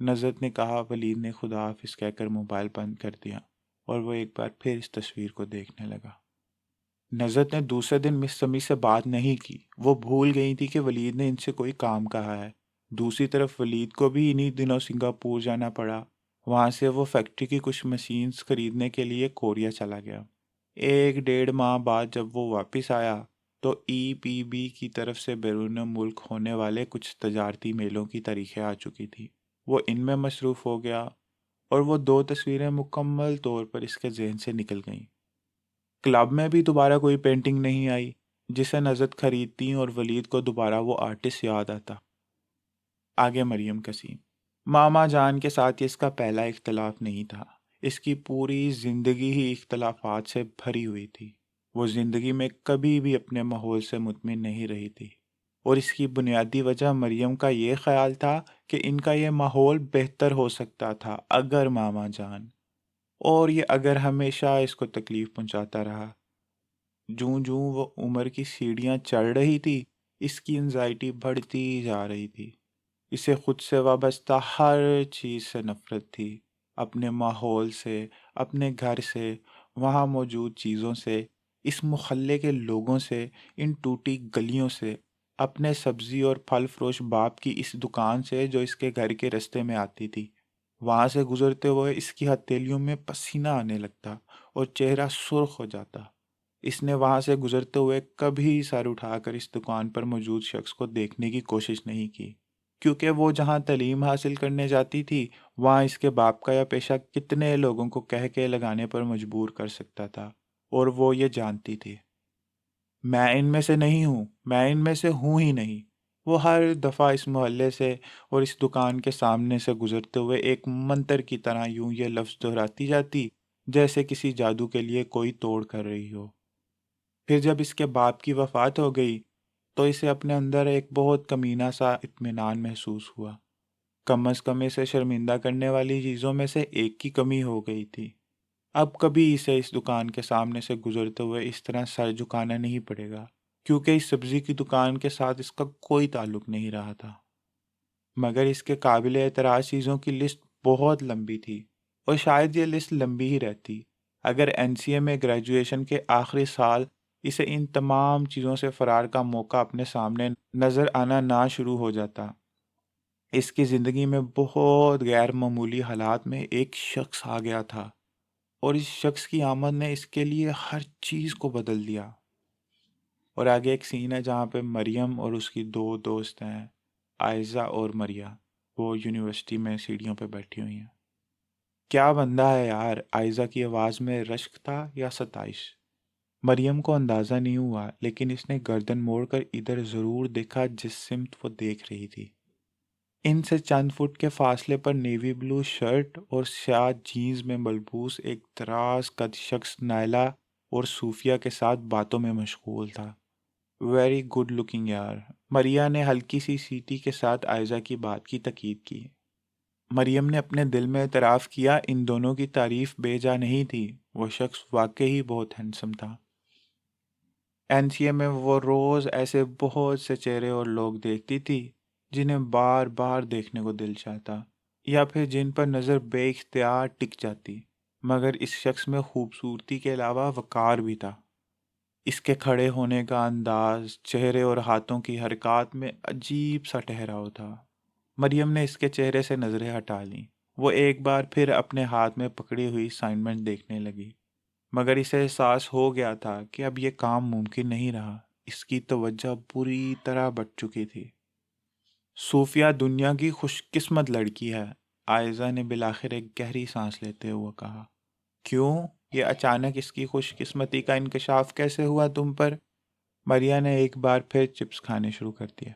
نزرت نے کہا۔ ولید نے خدا حافظ کہہ کر موبائل بند کر دیا اور وہ ایک بار پھر اس تصویر کو دیکھنے لگا۔ نزرت نے دوسرے دن مس سمیع سے بات نہیں کی۔ وہ بھول گئی تھی کہ ولید نے ان سے کوئی کام کہا ہے۔ دوسری طرف ولید کو بھی انہی دنوں سنگاپور جانا پڑا۔ وہاں سے وہ فیکٹری کی کچھ مشینز خریدنے کے لیے کوریا چلا گیا۔ 1 ڈیڑھ ماہ بعد جب وہ واپس آیا تو EPB کی طرف سے بیرون ملک ہونے والے کچھ تجارتی میلوں کی تاریخیں آ چکی تھی۔ وہ ان میں مصروف ہو گیا اور وہ 2 تصویریں مکمل طور پر اس کے ذہن سے نکل گئیں۔ کلب میں بھی دوبارہ کوئی پینٹنگ نہیں آئی جسے نزرت خریدتی اور ولید کو دوبارہ وہ آرٹسٹ یاد آتا۔ آگے مریم قسیم۔ ماما جان کے ساتھ یہ اس کا پہلا اختلاف نہیں تھا۔ اس کی پوری زندگی ہی اختلافات سے بھری ہوئی تھی۔ وہ زندگی میں کبھی بھی اپنے ماحول سے مطمئن نہیں رہی تھی، اور اس کی بنیادی وجہ مریم کا یہ خیال تھا کہ ان کا یہ ماحول بہتر ہو سکتا تھا اگر ماما جان، اور یہ اگر ہمیشہ اس کو تکلیف پہنچاتا رہا۔ جوں جوں وہ عمر کی سیڑھیاں چڑھ رہی تھی، اس کی انزائٹی بڑھتی جا رہی تھی۔ اسے خود سے وابستہ ہر چیز سے نفرت تھی، اپنے ماحول سے، اپنے گھر سے، وہاں موجود چیزوں سے، اس محلے کے لوگوں سے، ان ٹوٹی گلیوں سے، اپنے سبزی اور پھل فروش باپ کی اس دکان سے جو اس کے گھر کے رستے میں آتی تھی۔ وہاں سے گزرتے ہوئے اس کی ہتھیلیوں میں پسینہ آنے لگتا اور چہرہ سرخ ہو جاتا۔ اس نے وہاں سے گزرتے ہوئے کبھی سر اٹھا کر اس دکان پر موجود شخص کو دیکھنے کی کوشش نہیں کی، کیونکہ وہ جہاں تعلیم حاصل کرنے جاتی تھی وہاں اس کے باپ کا یہ پیشہ کتنے لوگوں کو کہہ کے لگانے پر مجبور کر سکتا تھا، اور وہ یہ جانتی تھی۔ میں ان میں سے نہیں ہوں، میں ان میں سے ہوں ہی نہیں۔ وہ ہر دفعہ اس محلے سے اور اس دکان کے سامنے سے گزرتے ہوئے ایک منتر کی طرح یوں یہ لفظ دہراتی جاتی جیسے کسی جادو کے لیے کوئی توڑ کر رہی ہو۔ پھر جب اس کے باپ کی وفات ہو گئی تو اسے اپنے اندر ایک بہت کمینہ سا اطمینان محسوس ہوا۔ کم از کم اسے شرمندہ کرنے والی چیزوں میں سے ایک کی کمی ہو گئی تھی۔ اب کبھی اسے اس دکان کے سامنے سے گزرتے ہوئے اس طرح سر جھکانا نہیں پڑے گا، کیونکہ اس سبزی کی دکان کے ساتھ اس کا کوئی تعلق نہیں رہا تھا۔ مگر اس کے قابل اعتراض چیزوں کی لسٹ بہت لمبی تھی، اور شاید یہ لسٹ لمبی ہی رہتی اگر NCA میں گریجویشن کے آخری سال اسے ان تمام چیزوں سے فرار کا موقع اپنے سامنے نظر آنا نہ شروع ہو جاتا۔ اس کی زندگی میں بہت غیر معمولی حالات میں ایک شخص آ گیا تھا، اور اس شخص کی آمد نے اس کے لیے ہر چیز کو بدل دیا۔ اور آگے ایک سین ہے جہاں پہ مریم اور اس کی 2 دوست ہیں، عائزہ اور مریا، وہ یونیورسٹی میں سیڑھیوں پہ بیٹھی ہوئی ہیں۔ کیا بندہ ہے یار، عائزہ کی آواز میں رشک تھا یا ستائش؟ مریم کو اندازہ نہیں ہوا، لیکن اس نے گردن موڑ کر ادھر ضرور دیکھا جس سمت وہ دیکھ رہی تھی۔ ان سے چند فٹ کے فاصلے پر نیوی بلو شرٹ اور سیاہ جینز میں ملبوس ایک دراز قد شخص نائلہ اور صوفیہ کے ساتھ باتوں میں مشغول تھا۔ ویری گڈ لکنگ یار، مریا نے ہلکی سی سیٹی کے ساتھ عائزہ کی بات کی تائید کی۔ مریم نے اپنے دل میں اعتراف کیا، ان دونوں کی تعریف بے جا نہیں تھی، وہ شخص واقعی بہت ہینڈسم تھا۔ NCA میں وہ روز ایسے بہت سے چہرے اور لوگ دیکھتی تھی جنہیں بار بار دیکھنے کو دل چاہتا، یا پھر جن پر نظر بے اختیار ٹک جاتی، مگر اس شخص میں خوبصورتی کے علاوہ وقار بھی تھا۔ اس کے کھڑے ہونے کا انداز، چہرے اور ہاتھوں کی حرکات میں عجیب سا ٹھہراؤ تھا۔ مریم نے اس کے چہرے سے نظریں ہٹا لیں۔ وہ ایک بار پھر اپنے ہاتھ میں پکڑی ہوئی اسائنمنٹ دیکھنے لگی، مگر اسے احساس ہو گیا تھا کہ اب یہ کام ممکن نہیں رہا۔ اس کی توجہ بری طرح بٹ چکی تھی۔ صوفیہ دنیا کی خوش قسمت لڑکی ہے، عائزہ نے بالآخر ایک گہری سانس لیتے ہوئے کہا۔ کیوں؟ یہ اچانک اس کی خوش قسمتی کا انکشاف کیسے ہوا تم پر؟ مریا نے ایک بار پھر چپس کھانے شروع کر دیے۔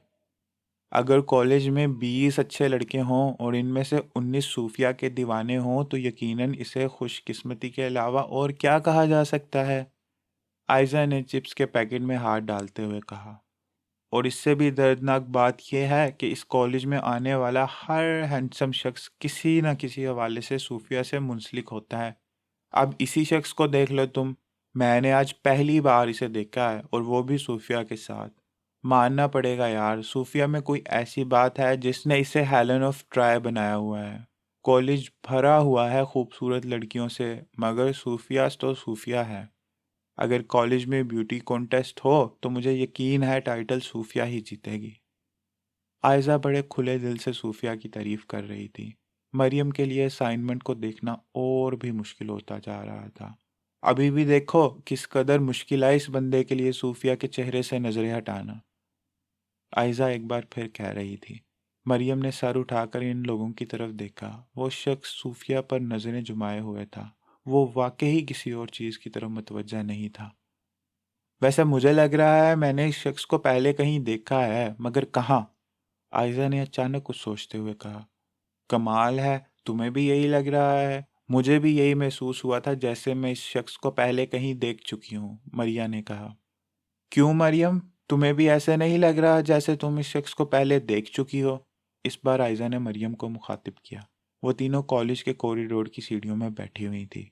اگر کالج میں 20 اچھے لڑکے ہوں اور ان میں سے 19 صوفیہ کے دیوانے ہوں تو یقیناً اسے خوش قسمتی کے علاوہ اور کیا کہا جا سکتا ہے؟ عائزہ نے چپس کے پیکٹ میں ہاتھ ڈالتے ہوئے کہا۔ اور اس سے بھی دردناک بات یہ ہے کہ اس کالج میں آنے والا ہر ہینڈسم شخص کسی نہ کسی حوالے سے صوفیہ سے منسلک ہوتا ہے۔ اب اسی شخص کو دیکھ لو تم، میں نے آج پہلی بار اسے دیکھا ہے، اور وہ بھی صوفیہ کے ساتھ۔ ماننا پڑے گا یار، صوفیہ میں کوئی ایسی بات ہے جس نے اسے ہیلن آف ٹرائی بنایا ہوا ہے۔ کالج بھرا ہوا ہے خوبصورت لڑکیوں سے، مگر صوفیہ تو صوفیہ ہے۔ اگر کالج میں بیوٹی کانٹیسٹ ہو تو مجھے یقین ہے ٹائٹل صوفیہ ہی جیتے گی۔ عائزہ بڑے کھلے دل سے صوفیہ کی تعریف کر رہی تھی۔ مریم کے لیے اسائنمنٹ کو دیکھنا اور بھی مشکل ہوتا جا رہا تھا۔ ابھی بھی دیکھو کس قدر مشکل ہے اس بندے کے لیے صوفیہ کے چہرے سے نظریں ہٹانا، عائزہ ایک بار پھر کہہ رہی تھی۔ مریم نے سر اٹھا کر ان لوگوں کی طرف دیکھا۔ وہ شخص صوفیہ پر نظریں جمائے ہوئے تھا۔ وہ واقعی کسی اور چیز کی طرف متوجہ نہیں تھا۔ ویسے مجھے لگ رہا ہے میں نے اس شخص کو پہلے کہیں دیکھا ہے، مگر کہاں؟ عائزہ نے اچانک کچھ سوچتے ہوئے کہا۔ کمال ہے، تمہیں بھی یہی لگ رہا ہے؟ مجھے بھی یہی محسوس ہوا تھا جیسے میں اس شخص کو پہلے کہیں دیکھ چکی ہوں، مریم نے کہا۔ کیوں مریم، تمہیں بھی ایسے نہیں لگ رہا جیسے تم اس شخص کو پہلے دیکھ چکی ہو؟ اس بار عائزہ نے مریم کو مخاطب کیا۔ وہ تینوں کالج کے کوریڈور کی سیڑھیوں میں بیٹھی ہوئی تھی۔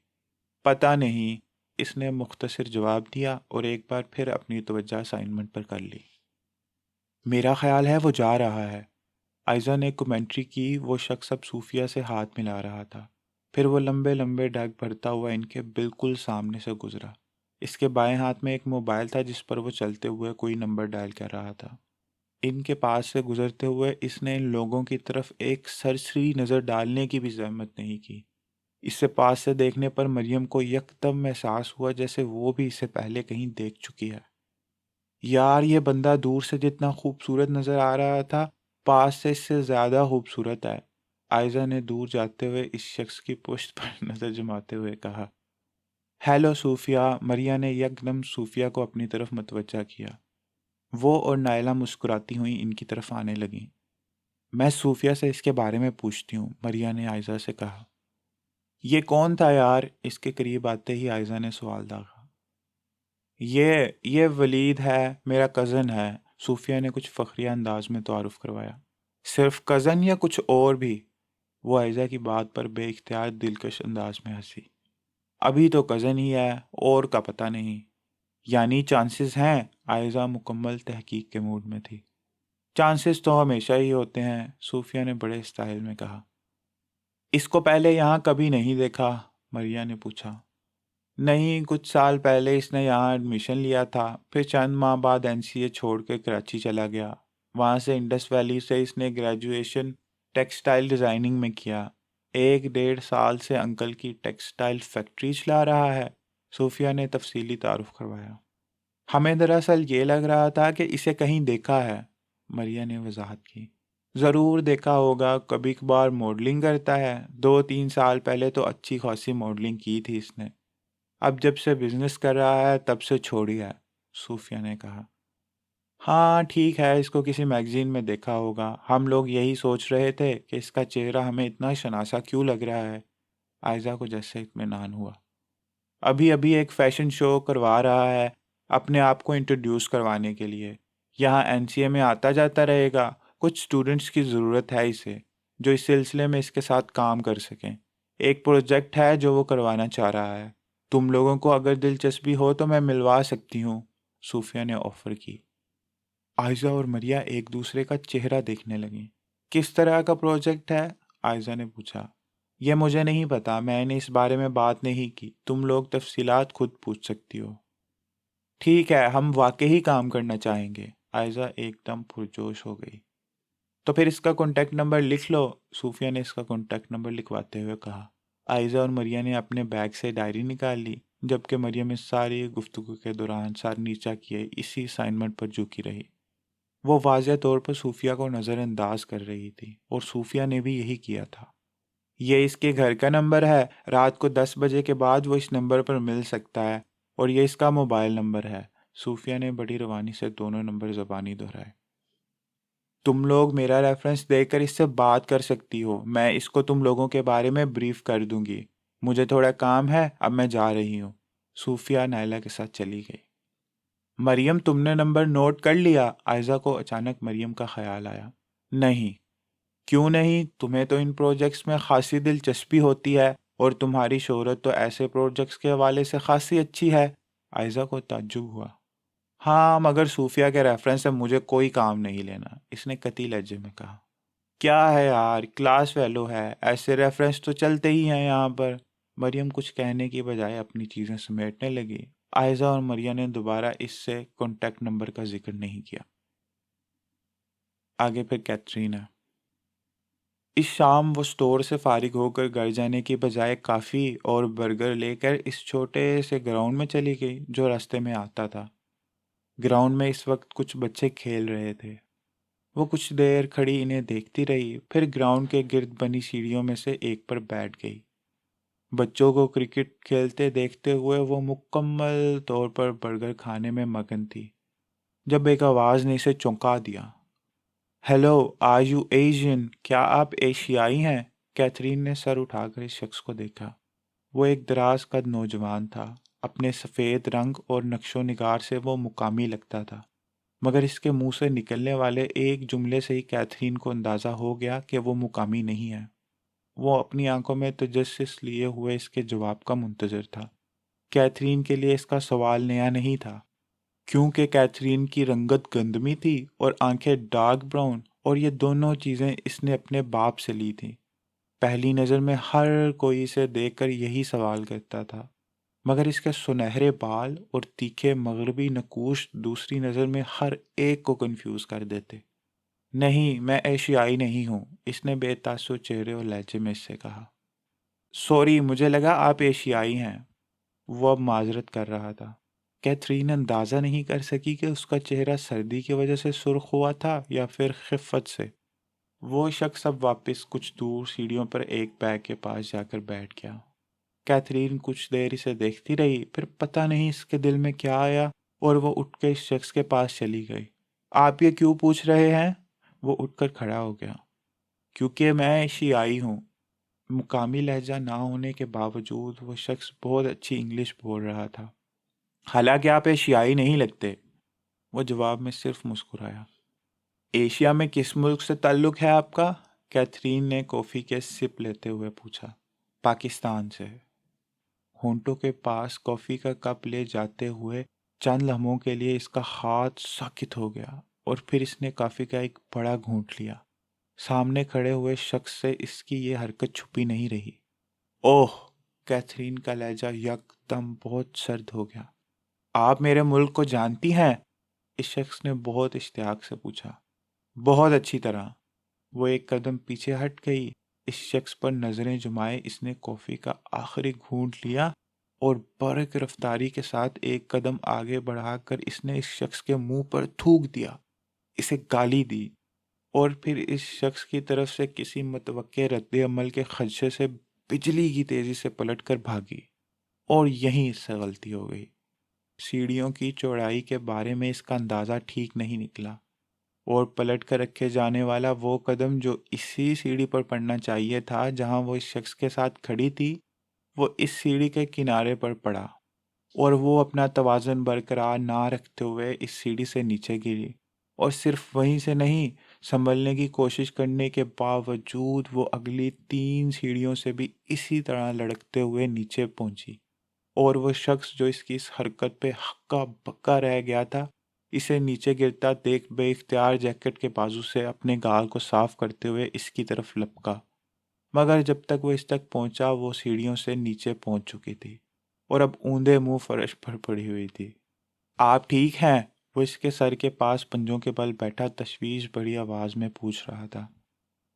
پتہ نہیں، اس نے مختصر جواب دیا اور ایک بار پھر اپنی توجہ اسائنمنٹ پر کر لی۔ میرا خیال ہے وہ جا رہا ہے، عائزہ نے کمنٹری کی۔ وہ شخص اب صوفیہ سے ہاتھ ملا رہا تھا۔ پھر وہ لمبے لمبے ڈگ بھرتا ہوا ان کے بالکل سامنے سے گزرا۔ اس کے بائیں ہاتھ میں ایک موبائل تھا جس پر وہ چلتے ہوئے کوئی نمبر ڈائل کر رہا تھا۔ ان کے پاس سے گزرتے ہوئے اس نے ان لوگوں کی طرف ایک سرسری نظر ڈالنے کی بھی زحمت نہیں کی۔ اس سے پاس سے دیکھنے پر مریم کو یکدم احساس ہوا جیسے وہ بھی اسے پہلے کہیں دیکھ چکی ہے۔ یار، یہ بندہ دور سے جتنا خوبصورت نظر آ رہا تھا، پاس سے اس سے زیادہ خوبصورت ہے، عائزہ نے دور جاتے ہوئے اس شخص کی پشت پر نظر جماتے ہوئے کہا۔ ہیلو صوفیہ، مریم نے یکدم صوفیہ کو اپنی طرف متوجہ کیا۔ وہ اور نائلہ مسکراتی ہوئی ان کی طرف آنے لگیں۔ میں صوفیہ سے اس کے بارے میں پوچھتی ہوں، مریم نے عائزہ سے کہا۔ یہ کون تھا یار؟ اس کے قریب آتے ہی عائزہ نے سوال داغا۔ یہ ولید ہے، میرا کزن ہے، صوفیہ نے کچھ فخریہ انداز میں تعارف کروایا۔ صرف کزن یا کچھ اور بھی؟ وہ عائزہ کی بات پر بے اختیار دلکش انداز میں ہنسی۔ ابھی تو کزن ہی ہے، اور کا پتہ نہیں۔ یعنی چانسز ہیں؟ عائزہ مکمل تحقیق کے موڈ میں تھی۔ چانسز تو ہمیشہ ہی ہوتے ہیں، صوفیہ نے بڑے اسٹائل میں کہا۔ اس کو پہلے یہاں کبھی نہیں دیکھا؟ مریم نے پوچھا۔ نہیں، کچھ سال پہلے اس نے یہاں ایڈمیشن لیا تھا، پھر چند ماہ بعد NCA چھوڑ کے کراچی چلا گیا۔ وہاں سے انڈس ویلی سے اس نے گریجویشن ٹیکسٹائل ڈیزائننگ میں کیا۔ 1 ڈیڑھ سال سے انکل کی ٹیکسٹائل فیکٹری چلا رہا ہے، صوفیہ نے تفصیلی تعارف کروایا۔ ہمیں دراصل یہ لگ رہا تھا کہ اسے کہیں دیکھا ہے، مریم نے وضاحت کی۔ ضرور دیکھا ہوگا، کبھی کبھار ماڈلنگ کرتا ہے۔ 2-3 سال پہلے تو اچھی خاصی ماڈلنگ کی تھی اس نے، اب جب سے بزنس کر رہا ہے تب سے چھوڑی ہے، صوفیہ نے کہا۔ ہاں ٹھیک ہے، اس کو کسی میگزین میں دیکھا ہوگا۔ ہم لوگ یہی سوچ رہے تھے کہ اس کا چہرہ ہمیں اتنا شناسا کیوں لگ رہا ہے۔ عائزہ کو جیسے اطمینان ہوا۔ ابھی ایک فیشن شو کروا رہا ہے، اپنے آپ کو انٹروڈیوس کروانے کے لیے۔ یہاں NCA میں آتا جاتا رہے گا۔ کچھ سٹوڈنٹس کی ضرورت ہے اسے، جو اس سلسلے میں اس کے ساتھ کام کر سکیں۔ ایک پروجیکٹ ہے جو وہ کروانا چاہ رہا ہے۔ تم لوگوں کو اگر دلچسپی ہو تو میں ملوا سکتی ہوں، صوفیہ نے آفر کی۔ عائزہ اور مریم ایک دوسرے کا چہرہ دیکھنے لگیں۔ کس طرح کا پروجیکٹ ہے؟ عائزہ نے پوچھا۔ یہ مجھے نہیں پتا، میں نے اس بارے میں بات نہیں کی، تم لوگ تفصیلات خود پوچھ سکتی ہو۔ ٹھیک ہے، ہم واقعی کام کرنا چاہیں گے، عائزہ ایک دم پرجوش ہو گئی۔ تو پھر اس کا کانٹیکٹ نمبر لکھ لو، صوفیہ نے اس کا کانٹیکٹ نمبر لکھواتے ہوئے کہا۔ عائزہ اور مریم نے اپنے بیگ سے ڈائری نکال لی، جبکہ مریم اس ساری گفتگو کے دوران سر نیچا کیے اسی اسائنمنٹ پر جھکی رہی۔ وہ واضح طور پر صوفیہ کو نظر انداز کر رہی تھی، اور صوفیہ نے بھی یہی کیا تھا۔ یہ اس کے گھر کا نمبر ہے، رات کو 10 بجے کے بعد وہ اس نمبر پر مل سکتا ہے، اور یہ اس کا موبائل نمبر ہے۔ صوفیہ نے بڑی روانی سے دونوں نمبر زبانی دہرائے۔ تم لوگ میرا ریفرنس دے کر اس سے بات کر سکتی ہو، میں اس کو تم لوگوں کے بارے میں بریف کر دوں گی۔ مجھے تھوڑا کام ہے، اب میں جا رہی ہوں۔ صوفیہ نائلہ کے ساتھ چلی گئی۔ مریم، تم نے نمبر نوٹ کر لیا؟ عائزہ کو اچانک مریم کا خیال آیا۔ نہیں۔ کیوں نہیں؟ تمہیں تو ان پروجیکٹس میں خاصی دلچسپی ہوتی ہے، اور تمہاری شہرت تو ایسے پروجیکٹس کے حوالے سے خاصی اچھی ہے۔ عائزہ کو تعجب ہوا۔ ہاں مگر صوفیہ کے ریفرنس سے مجھے کوئی کام نہیں لینا، اس نے قطعی لہجے میں کہا۔ کیا ہے یار، کلاس فیلو ہے، ایسے ریفرنس تو چلتے ہی ہیں یہاں پر۔ مریم کچھ کہنے کی بجائے اپنی چیزیں سمیٹنے لگی۔ آئزہ اور مریم نے دوبارہ اس سے کانٹیکٹ نمبر کا ذکر نہیں کیا۔ آگے پھر کیتھرین ہے۔ اس شام وہ سٹور سے فارغ ہو کر گھر جانے کی بجائے کافی اور برگر لے کر اس چھوٹے سے گراؤنڈ میں چلی گئی جو راستے میں آتا تھا۔ گراؤنڈ میں اس وقت کچھ بچے کھیل رہے تھے۔ وہ کچھ دیر کھڑی انہیں دیکھتی رہی، پھر گراؤنڈ کے گرد بنی سیڑھیوں میں سے ایک پر بیٹھ گئی۔ بچوں کو کرکٹ کھیلتے دیکھتے ہوئے وہ مکمل طور پر برگر کھانے میں مگن تھی جب ایک آواز نے اسے چونکا دیا۔ Hello, are you Asian? کیا آپ ایشیائی ہیں؟ کیتھرین نے سر اٹھا کر اس شخص کو دیکھا۔ وہ ایک دراز قد نوجوان تھا۔ اپنے سفید رنگ اور نقش و نگار سے وہ مقامی لگتا تھا، مگر اس کے منہ سے نکلنے والے ایک جملے سے ہی کیتھرین کو اندازہ ہو گیا کہ وہ مقامی نہیں ہے۔ وہ اپنی آنکھوں میں تجسس لیے ہوئے اس کے جواب کا منتظر تھا۔ کیتھرین کے لیے اس کا سوال نیا نہیں تھا، کیونکہ کیتھرین کی رنگت گندمی تھی اور آنکھیں ڈارک براؤن، اور یہ دونوں چیزیں اس نے اپنے باپ سے لی تھیں۔ پہلی نظر میں ہر کوئی اسے دیکھ کر یہی سوال کرتا تھا، مگر اس کے سنہرے بال اور تیکھے مغربی نقوش دوسری نظر میں ہر ایک کو کنفیوز کر دیتے۔ نہیں، میں ایشیائی نہیں ہوں، اس نے بے تاثر چہرے اور لہجے میں اس سے کہا۔ سوری، مجھے لگا آپ ایشیائی ہیں۔ وہ اب معذرت کر رہا تھا۔ کیتھرین اندازہ نہیں کر سکی کہ اس کا چہرہ سردی کی وجہ سے سرخ ہوا تھا یا پھر خفت سے۔ وہ شخص اب واپس کچھ دور سیڑھیوں پر ایک بیگ کے پاس جا کر بیٹھ گیا۔ کیتھرین کچھ دیر اسے دیکھتی رہی، پھر پتہ نہیں اس کے دل میں کیا آیا اور وہ اٹھ کے اس شخص کے پاس چلی گئی۔ آپ یہ کیوں پوچھ رہے ہیں؟ وہ اٹھ کر کھڑا ہو گیا۔ کیونکہ میں ایشیائی ہوں۔ مقامی لہجہ نہ ہونے کے باوجود وہ شخص بہت اچھی انگلش بول رہا تھا۔ حالانکہ آپ ایشیائی نہیں لگتے۔ وہ جواب میں صرف مسکرایا۔ ایشیا میں کس ملک سے تعلق ہے آپ کا؟ کیتھرین نے کافی کے سپ لیتے ہوئے پوچھا۔ پاکستان سے۔ ہونٹوں کے پاس کافی کا کپ لے جاتے ہوئے چند لمحوں کے لیے اس کا ہاتھ ساکت ہو گیا اور پھر اس نے کافی کا ایک بڑا گھونٹ لیا۔ سامنے کھڑے ہوئے شخص سے اس کی یہ حرکت چھپی نہیں رہی۔ اوہ! کیتھرین کا لہجہ یک دم بہت سرد ہو گیا۔ آپ میرے ملک کو جانتی ہیں؟ اس شخص نے بہت اشتیاق سے پوچھا۔ بہت اچھی طرح۔ وہ ایک قدم پیچھے ہٹ گئی۔ اس شخص پر نظریں جمائے اس نے کافی کا آخری گھونٹ لیا اور برق رفتاری کے ساتھ ایک قدم آگے بڑھا کر اس نے اس شخص کے منہ پر تھوک دیا، اسے گالی دی، اور پھر اس شخص کی طرف سے کسی متوقع رد عمل کے خدشے سے بجلی کی تیزی سے پلٹ کر بھاگی، اور یہیں اس سے غلطی ہو گئی۔ سیڑھیوں کی چوڑائی کے بارے میں اس کا اندازہ ٹھیک نہیں نکلا، اور پلٹ کر رکھے جانے والا وہ قدم جو اسی سیڑھی پر پڑنا چاہیے تھا جہاں وہ اس شخص کے ساتھ کھڑی تھی، وہ اس سیڑھی کے کنارے پر پڑا، اور وہ اپنا توازن برقرار نہ رکھتے ہوئے اس سیڑھی سے نیچے گری، اور صرف وہیں سے نہیں، سنبھلنے کی کوشش کرنے کے باوجود وہ اگلی 3 سیڑھیوں سے بھی اسی طرح لڑکتے ہوئے نیچے پہنچی، اور وہ شخص جو اس کی اس حرکت پہ ہکا بکا رہ گیا تھا، اسے نیچے گرتا دیکھ بے اختیار جیکٹ کے بازو سے اپنے گال کو صاف کرتے ہوئے اس کی طرف لپکا، مگر جب تک وہ اس تک پہنچا وہ سیڑھیوں سے نیچے پہنچ چکی تھی اور اب اوندے منہ فرش پر پڑی ہوئی تھی۔ آپ ٹھیک ہیں؟ وہ اس کے سر کے پاس پنجوں کے بل بیٹھا تشویش بھری آواز میں پوچھ رہا تھا۔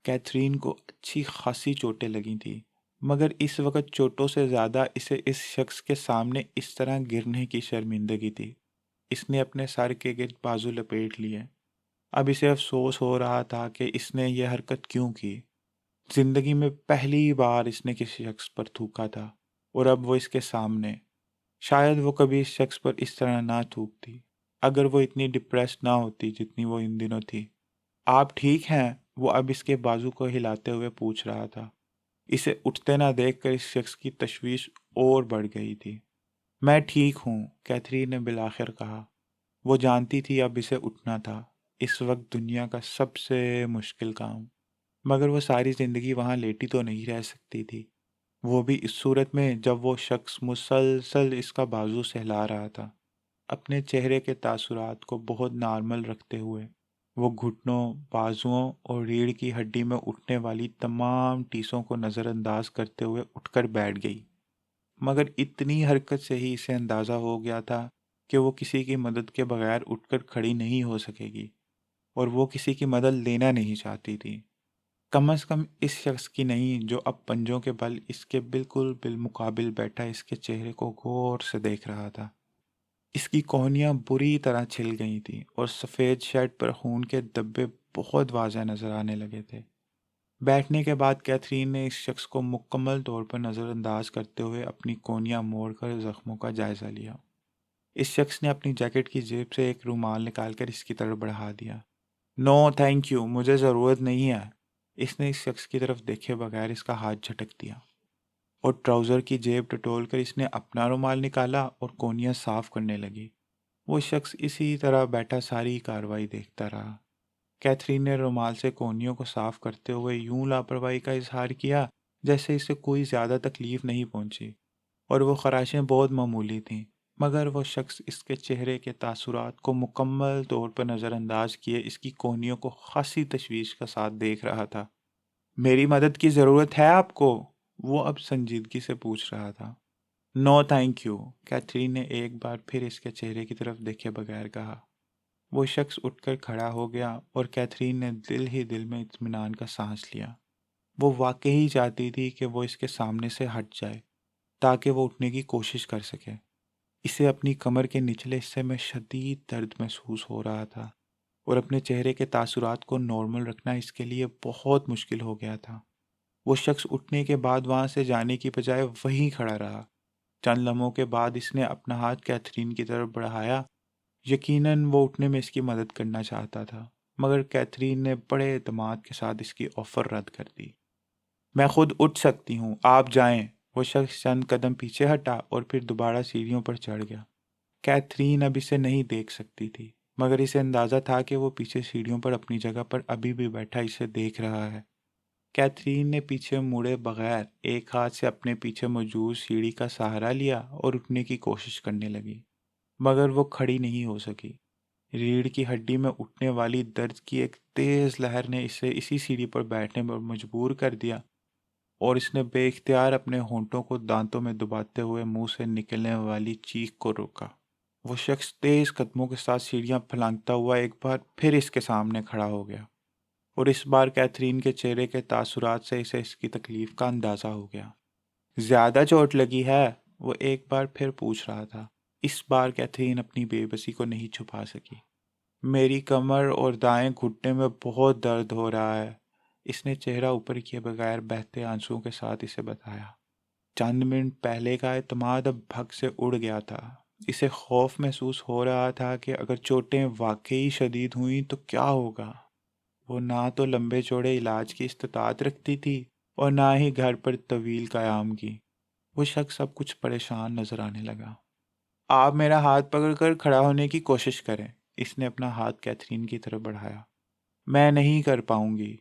کیتھرین کو اچھی خاصی چوٹیں لگی تھیں، مگر اس وقت چوٹوں سے زیادہ اسے اس شخص کے سامنے اس طرح گرنے کی شرمندگی تھی۔ اس نے اپنے سر کے گرد بازو لپیٹ لیے۔ اب اسے افسوس ہو رہا تھا کہ اس نے یہ حرکت کیوں کی۔ زندگی میں پہلی بار اس نے کسی شخص پر تھوکا تھا، اور اب وہ اس کے سامنے۔ شاید وہ کبھی اس شخص پر اس طرح نہ تھوکتی اگر وہ اتنی ڈپریسڈ نہ ہوتی جتنی وہ ان دنوں تھی۔ آپ ٹھیک ہیں؟ وہ اب اس کے بازو کو ہلاتے ہوئے پوچھ رہا تھا۔ اسے اٹھتے نہ دیکھ کر اس شخص کی تشویش اور بڑھ گئی تھی۔ میں ٹھیک ہوں، کیتھرین نے بالآخر کہا۔ وہ جانتی تھی اب اسے اٹھنا تھا، اس وقت دنیا کا سب سے مشکل کام، مگر وہ ساری زندگی وہاں لیٹی تو نہیں رہ سکتی تھی، وہ بھی اس صورت میں جب وہ شخص مسلسل اس کا بازو سہلا رہا تھا۔ اپنے چہرے کے تاثرات کو بہت نارمل رکھتے ہوئے وہ گھٹنوں، بازوؤں اور ریڑھ کی ہڈی میں اٹھنے والی تمام ٹیسوں کو نظر انداز کرتے ہوئے اٹھ کر بیٹھ گئی۔ مگر اتنی حرکت سے ہی اسے اندازہ ہو گیا تھا کہ وہ کسی کی مدد کے بغیر اٹھ کر کھڑی نہیں ہو سکے گی، اور وہ کسی کی مدد لینا نہیں چاہتی تھی، کم از کم اس شخص کی نہیں جو اب پنجوں کے بل اس کے بالکل بالمقابل بیٹھا اس کے چہرے کو غور سے دیکھ رہا تھا۔ اس کی کوہنیاں بری طرح چھل گئی تھیں اور سفید شرٹ پر خون کے دھبے بہت واضح نظر آنے لگے تھے۔ بیٹھنے کے بعد کیتھرین نے اس شخص کو مکمل طور پر نظر انداز کرتے ہوئے اپنی کونیاں موڑ کر زخموں کا جائزہ لیا۔ اس شخص نے اپنی جیکٹ کی جیب سے ایک رومال نکال کر اس کی طرف بڑھا دیا۔ نو تھینک یو، مجھے ضرورت نہیں ہے۔ اس نے اس شخص کی طرف دیکھے بغیر اس کا ہاتھ جھٹک دیا، اور ٹراؤزر کی جیب ٹٹول کر اس نے اپنا رومال نکالا اور کونیاں صاف کرنے لگی۔ وہ شخص اسی طرح بیٹھا ساری کارروائی دیکھتا رہا۔ کیتھرین نے رومال سے کونیوں کو صاف کرتے ہوئے یوں لاپرواہی کا اظہار کیا جیسے اسے کوئی زیادہ تکلیف نہیں پہنچی، اور وہ خراشیں بہت معمولی تھیں، مگر وہ شخص اس کے چہرے کے تاثرات کو مکمل طور پر نظر انداز کیے اس کی کونیوں کو خاصی تشویش کا ساتھ دیکھ رہا تھا۔ میری مدد کی ضرورت ہے آپ کو؟ وہ اب سنجیدگی سے پوچھ رہا تھا۔ نو تھینک یو، کیتھرین نے ایک بار پھر اس کے چہرے کی طرف دیکھے بغیر کہا۔ وہ شخص اٹھ کر کھڑا ہو گیا اور کیتھرین نے دل ہی دل میں اطمینان کا سانس لیا۔ وہ واقعی چاہتی تھی کہ وہ اس کے سامنے سے ہٹ جائے تاکہ وہ اٹھنے کی کوشش کر سکے۔ اسے اپنی کمر کے نچلے حصے میں شدید درد محسوس ہو رہا تھا، اور اپنے چہرے کے تاثرات کو نارمل رکھنا اس کے لیے بہت مشکل ہو گیا تھا۔ وہ شخص اٹھنے کے بعد وہاں سے جانے کی بجائے وہیں کھڑا رہا۔ چند لمحوں کے بعد اس نے اپنا ہاتھ کیتھرین کی طرف بڑھایا۔ یقیناً وہ اٹھنے میں اس کی مدد کرنا چاہتا تھا، مگر کیتھرین نے بڑے اعتماد کے ساتھ اس کی آفر رد کر دی۔ میں خود اٹھ سکتی ہوں، آپ جائیں۔ وہ شخص چند قدم پیچھے ہٹا اور پھر دوبارہ سیڑھیوں پر چڑھ گیا۔ کیتھرین اب اسے نہیں دیکھ سکتی تھی، مگر اسے اندازہ تھا کہ وہ پیچھے سیڑھیوں پر اپنی جگہ پر ابھی بھی بیٹھا اسے دیکھ رہا ہے۔ کیتھرین نے پیچھے مڑے بغیر ایک ہاتھ سے اپنے پیچھے موجود سیڑھی کا سہارا لیا اور اٹھنے کی کوشش کرنے لگی، مگر وہ کھڑی نہیں ہو سکی۔ ریڑھ کی ہڈی میں اٹھنے والی درد کی ایک تیز لہر نے اسے اسی سیڑھی پر بیٹھنے پر مجبور کر دیا، اور اس نے بے اختیار اپنے ہونٹوں کو دانتوں میں دباتے ہوئے منہ سے نکلنے والی چیخ کو روکا۔ وہ شخص تیز قدموں کے ساتھ سیڑھیاں پھلانگتا ہوا ایک بار پھر اس کے سامنے کھڑا ہو گیا، اور اس بار کیتھرین کے چہرے کے تاثرات سے اسے اس کی تکلیف کا اندازہ ہو گیا۔ زیادہ چوٹ لگی ہے؟ وہ ایک بار پھر پوچھ رہا تھا۔ اس بار کیتھرین اپنی بے بسی کو نہیں چھپا سکی۔ میری کمر اور دائیں گھٹنے میں بہت درد ہو رہا ہے، اس نے چہرہ اوپر کیے بغیر بہتے آنسوؤں کے ساتھ اسے بتایا۔ چند منٹ پہلے کا اعتماد اب بھگ سے اڑ گیا تھا۔ اسے خوف محسوس ہو رہا تھا کہ اگر چوٹیں واقعی شدید ہوئیں تو کیا ہوگا۔ وہ نہ تو لمبے چوڑے علاج کی استطاعت رکھتی تھی اور نہ ہی گھر پر طویل قیام کی۔ وہ شخص اب کچھ پریشان نظر آنے لگا۔ آپ میرا ہاتھ پکڑ کر کھڑا ہونے کی کوشش کریں، اس نے اپنا ہاتھ کیتھرین کی طرف بڑھایا۔ میں نہیں کر پاؤں گی۔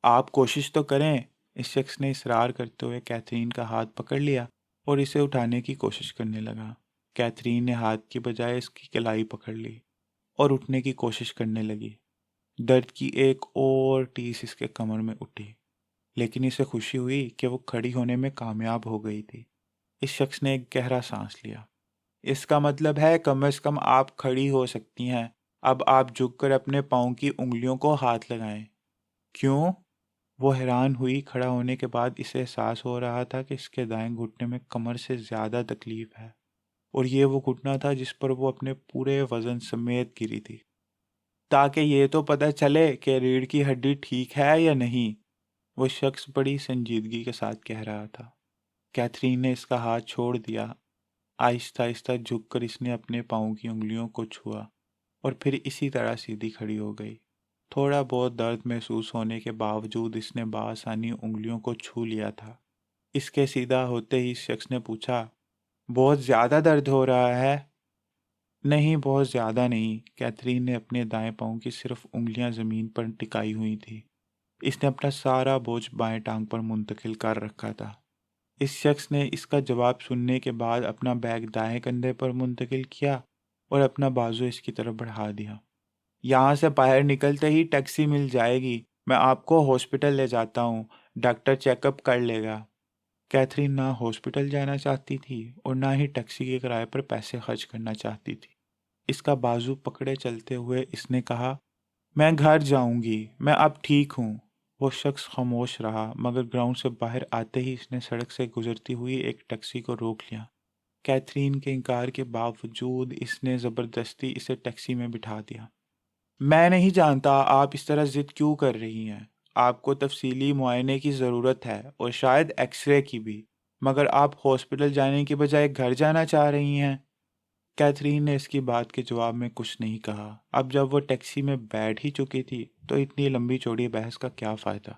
آپ کوشش تو کریں، اس شخص نے اصرار کرتے ہوئے کیتھرین کا ہاتھ پکڑ لیا اور اسے اٹھانے کی کوشش کرنے لگا۔ کیتھرین نے ہاتھ کی بجائے اس کی کلائی پکڑ لی اور اٹھنے کی کوشش کرنے لگی۔ درد کی ایک اور ٹیس اس کے کمر میں اٹھی، لیکن اسے خوشی ہوئی کہ وہ کھڑی ہونے میں کامیاب ہو گئی تھی۔ اس شخص نے ایک گہرا سانس لیا۔ اس کا مطلب ہے کم از کم آپ کھڑی ہو سکتی ہیں۔ اب آپ جھک کر اپنے پاؤں کی انگلیوں کو ہاتھ لگائیں۔ کیوں؟ وہ حیران ہوئی۔ کھڑا ہونے کے بعد اسے احساس ہو رہا تھا کہ اس کے دائیں گھٹنے میں کمر سے زیادہ تکلیف ہے، اور یہ وہ گھٹنا تھا جس پر وہ اپنے پورے وزن سمیت گری تھی۔ تاکہ یہ تو پتہ چلے کہ ریڑھ کی ہڈی ٹھیک ہے یا نہیں، وہ شخص بڑی سنجیدگی کے ساتھ کہہ رہا تھا۔ کیتھرین نے اس کا ہاتھ چھوڑ دیا۔ آہستہ آہستہ جھک کر اس نے اپنے پاؤں کی انگلیوں کو چھوا اور پھر اسی طرح سیدھی کھڑی ہو گئی۔ تھوڑا بہت درد محسوس ہونے کے باوجود اس نے بآسانی انگلیوں کو چھو لیا تھا۔ اس کے سیدھا ہوتے ہی اس شخص نے پوچھا، بہت زیادہ درد ہو رہا ہے؟ نہیں، بہت زیادہ نہیں۔ کیتھرین نے اپنے دائیں پاؤں کی صرف انگلیاں زمین پر ٹکائی ہوئی تھی۔ اس نے اپنا سارا بوجھ بائیں ٹانگ پر منتقل کر رکھا تھا۔ اس شخص نے اس کا جواب سننے کے بعد اپنا بیگ دائیں کندھے پر منتقل کیا اور اپنا بازو اس کی طرف بڑھا دیا۔ یہاں سے باہر نکلتے ہی ٹیکسی مل جائے گی، میں آپ کو ہاسپٹل لے جاتا ہوں، ڈاکٹر چیک اپ کر لے گا۔ کیتھرین نہ ہاسپٹل جانا چاہتی تھی اور نہ ہی ٹیکسی کے کرائے پر پیسے خرچ کرنا چاہتی تھی۔ اس کا بازو پکڑے چلتے ہوئے اس نے کہا، میں گھر جاؤں گی، میں اب ٹھیک ہوں۔ وہ شخص خاموش رہا، مگر گراؤنڈ سے باہر آتے ہی اس نے سڑک سے گزرتی ہوئی ایک ٹیکسی کو روک لیا۔ کیتھرین کے انکار کے باوجود اس نے زبردستی اسے ٹیکسی میں بٹھا دیا۔ میں نہیں جانتا آپ اس طرح ضد کیوں کر رہی ہیں۔ آپ کو تفصیلی معائنے کی ضرورت ہے اور شاید ایکس رے کی بھی، مگر آپ ہاسپٹل جانے کے بجائے گھر جانا چاہ رہی ہیں۔ کیتھرین نے اس کی بات کے جواب میں کچھ نہیں کہا۔ اب جب وہ ٹیکسی میں بیٹھ ہی چکی تھی تو اتنی لمبی چوڑی بحث کا کیا فائدہ۔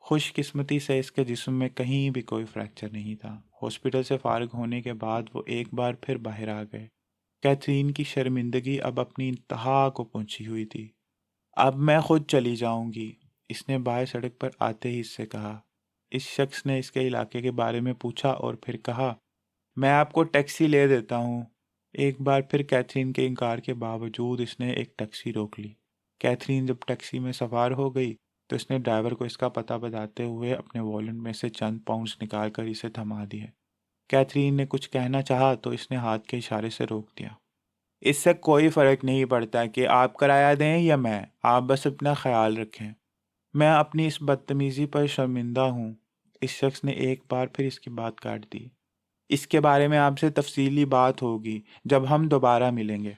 خوش قسمتی سے اس کے جسم میں کہیں بھی کوئی فریکچر نہیں تھا۔ ہاسپٹل سے فارغ ہونے کے بعد وہ ایک بار پھر باہر آ گئے۔ کیتھرین کی شرمندگی اب اپنی انتہا کو پہنچی ہوئی تھی۔ اب میں خود چلی جاؤں گی، اس نے بائیں سڑک پر آتے ہی اس سے کہا۔ اس شخص نے اس کے علاقے کے بارے میں پوچھا اور پھر کہا، میں آپ کو ٹیکسی لے دیتا ہوں۔ ایک بار پھر کیتھرین کے انکار کے باوجود اس نے ایک ٹیکسی روک لی۔ کیتھرین جب ٹیکسی میں سوار ہو گئی تو اس نے ڈرائیور کو اس کا پتہ بتاتے ہوئے اپنے والٹ میں سے چند پاؤنڈز نکال کر اسے تھما دیے۔ کیتھرین نے کچھ کہنا چاہا تو اس نے ہاتھ کے اشارے سے روک دیا۔ اس سے کوئی فرق نہیں پڑتا کہ آپ کرایہ دیں یا میں، آپ بس اپنا خیال رکھیں۔ میں اپنی اس بدتمیزی پر شرمندہ ہوں۔ اس شخص نے ایک بار پھر اس کی بات کاٹ دی۔ اس کے بارے میں آپ سے تفصیلی بات ہوگی جب ہم دوبارہ ملیں گے۔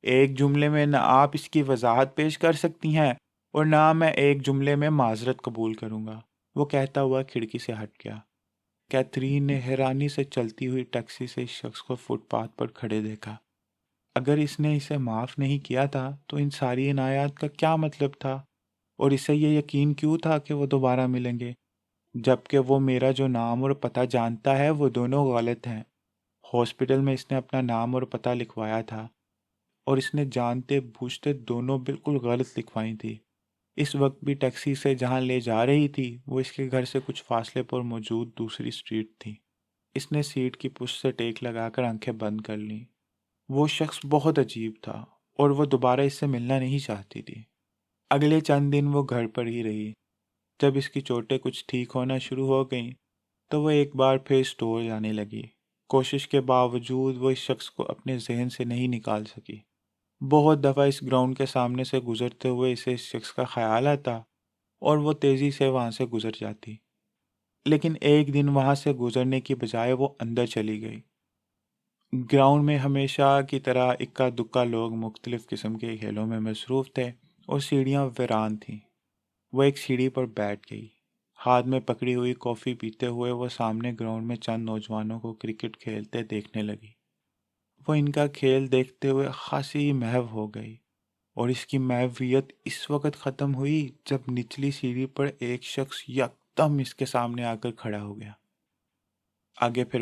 ایک جملے میں نہ آپ اس کی وضاحت پیش کر سکتی ہیں اور نہ میں ایک جملے میں معذرت قبول کروں گا، وہ کہتا ہوا کھڑکی سے ہٹ گیا۔ کیتھرین نے حیرانی سے چلتی ہوئی ٹیکسی سے اس شخص کو فٹ پاتھ پر کھڑے دیکھا۔ اگر اس نے اسے معاف نہیں کیا تھا تو ان ساری عنایات کا کیا مطلب تھا، اور اسے یہ یقین کیوں تھا کہ وہ دوبارہ ملیں گے، جبکہ وہ میرا جو نام اور پتہ جانتا ہے وہ دونوں غلط ہیں۔ ہاسپٹل میں اس نے اپنا نام اور پتہ لکھوایا تھا اور اس نے جانتے بوجھتے دونوں بالکل غلط لکھوائی تھی۔ اس وقت بھی ٹیکسی سے جہاں لے جا رہی تھی وہ اس کے گھر سے کچھ فاصلے پر موجود دوسری سٹریٹ تھی۔ اس نے سیٹ کی پشت سے ٹیک لگا کر آنکھیں بند کر لیں۔ وہ شخص بہت عجیب تھا اور وہ دوبارہ اس سے ملنا نہیں چاہتی تھی۔ اگلے چند دن وہ گھر پر ہی رہی۔ جب اس کی چوٹیں کچھ ٹھیک ہونا شروع ہو گئیں تو وہ ایک بار پھر اسٹور جانے لگی۔ کوشش کے باوجود وہ اس شخص کو اپنے ذہن سے نہیں نکال سکی۔ بہت دفعہ اس گراؤنڈ کے سامنے سے گزرتے ہوئے اسے اس شخص کا خیال آتا اور وہ تیزی سے وہاں سے گزر جاتی، لیکن ایک دن وہاں سے گزرنے کی بجائے وہ اندر چلی گئی۔ گراؤنڈ میں ہمیشہ کی طرح اکا دکا لوگ مختلف قسم کے کھیلوں میں مصروف تھے اور سیڑھیاں ویران تھیں۔ وہ ایک سیڑھی پر بیٹھ گئی۔ ہاتھ میں پکڑی ہوئی کافی پیتے ہوئے وہ سامنے گراؤنڈ میں چند نوجوانوں کو کرکٹ کھیلتے دیکھنے لگی۔ وہ ان کا کھیل دیکھتے ہوئے خاصی محو ہو گئی، اور اس کی محویت اس وقت ختم ہوئی جب نچلی سیڑھی پر ایک شخص یکدم اس کے سامنے آ کر کھڑا ہو گیا۔ آگے پھر